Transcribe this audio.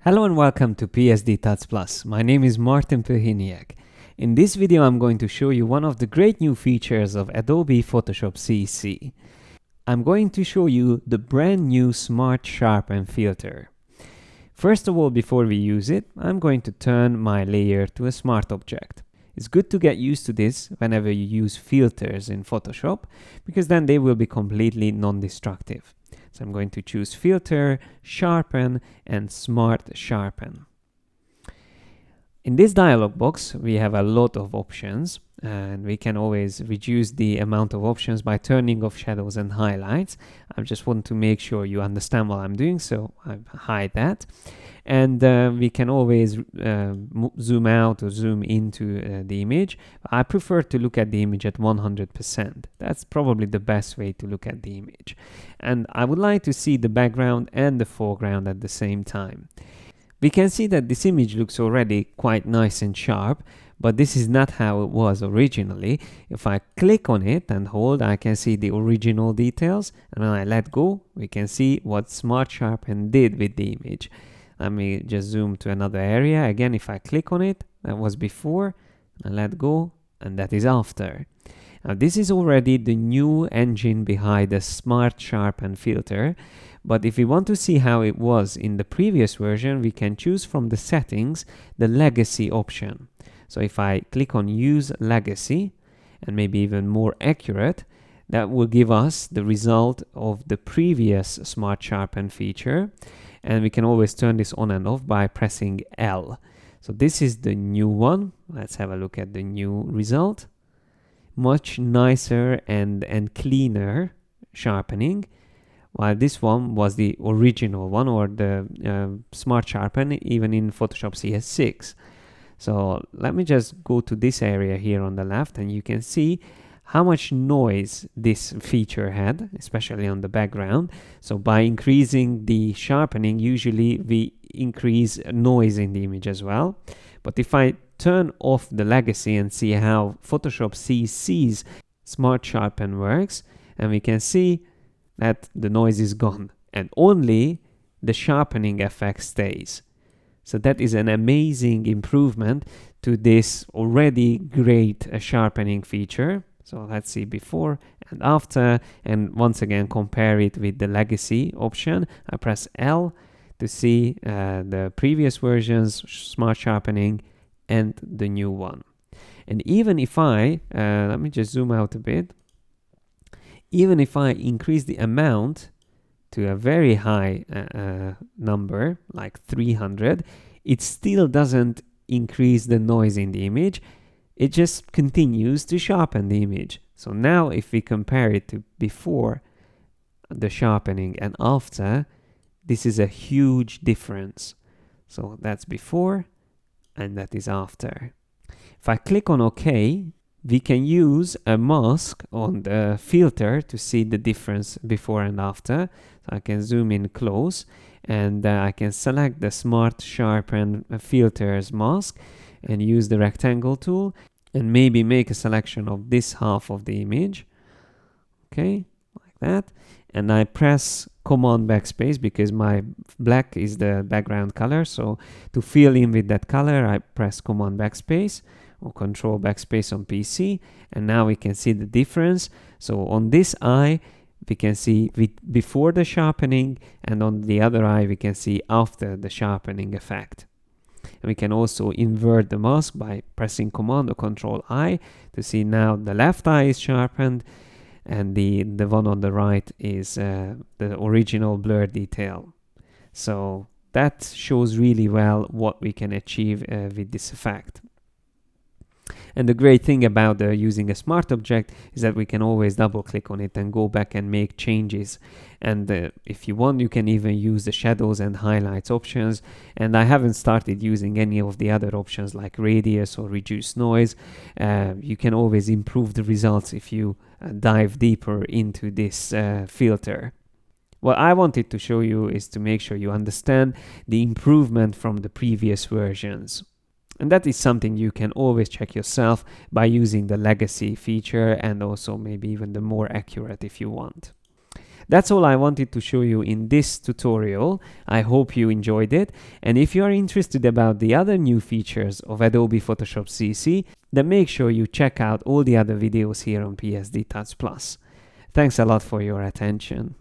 Hello and welcome to PSD Tuts Plus. My name is Martin Perhiniak. In this video I'm going to show you one of the great new features of Adobe Photoshop CC. I'm going to show you the brand new Smart Sharpen filter. First of all, before we use it, I'm going to turn my layer to a smart object. It's good to get used to this whenever you use filters in Photoshop, because then they will be completely non-destructive. So I'm going to choose Filter, Sharpen, and Smart Sharpen. In this dialog box, we have a lot of options, and we can always reduce the amount of options by turning off shadows and highlights. I just want to make sure you understand what I'm doing, so I hide that. And we can always zoom out or zoom into the image. I prefer to look at the image at 100%. That's probably the best way to look at the image. And I would like to see the background and the foreground at the same time. We can see that this image looks already quite nice and sharp, but this is not how it was originally. If I click on it and hold, I can see the original details, and when I let go, we can see what Smart Sharpen did with the image. Let me just zoom to another area. Again, if I click on it, that was before, and let go, and that is after. Now, this is already the new engine behind the Smart Sharpen filter, but if we want to see how it was in the previous version, we can choose from the settings the legacy option. So if I click on Use Legacy, and maybe even more accurate, that will give us the result of the previous Smart Sharpen feature. And we can always turn this on and off by pressing L. So this is the new one. Let's have a look at the new result. Much nicer and cleaner sharpening, while this one was the original one, or the Smart Sharpen, even in Photoshop CS6. So let me just go to this area here on the left, and you can see how much noise this feature had, especially on the background. So by increasing the sharpening, usually we increase noise in the image as well. But if I turn off the legacy and see how Photoshop CC's Smart Sharpen works, and we can see that the noise is gone and only the sharpening effect stays. So that is an amazing improvement to this already great sharpening feature. So let's see before and after, and once again compare it with the legacy option. I press L to see the previous version's Smart Sharpening and the new one. And even if I, let me just zoom out a bit, even if I increase the amount to a very high number, like 300, it still doesn't increase the noise in the image. It just continues to sharpen the image. So now if we compare it to before the sharpening and after, this is a huge difference. So that's before and that is after. If I click on OK, we can use a mask on the filter to see the difference before and after. So I can zoom in close, and I can select the Smart Sharpen filters mask and use the rectangle tool and maybe make a selection of this half of the image. Okay, like that. And I press Command Backspace because my black is the background color. So to fill in with that color, I press Command Backspace or Control Backspace on PC. And now we can see the difference. So on this eye, we can see before the sharpening, and on the other eye, we can see after the sharpening effect. And we can also invert the mask by pressing Command or Control I to see now the left eye is sharpened, and the one on the right is the original blur detail. So that shows really well what we can achieve with this effect. And the great thing about using a smart object is that we can always double click on it and go back and make changes. And if you want, you can even use the shadows and highlights options. And I haven't started using any of the other options like radius or reduce noise. You can always improve the results if you dive deeper into this filter. What I wanted to show you is to make sure you understand the improvement from the previous versions. And that is something you can always check yourself by using the legacy feature, and also maybe even the more accurate if you want. That's all I wanted to show you in this tutorial. I hope you enjoyed it. And if you are interested about the other new features of Adobe Photoshop CC, then make sure you check out all the other videos here on PSD Touch Plus. Thanks a lot for your attention.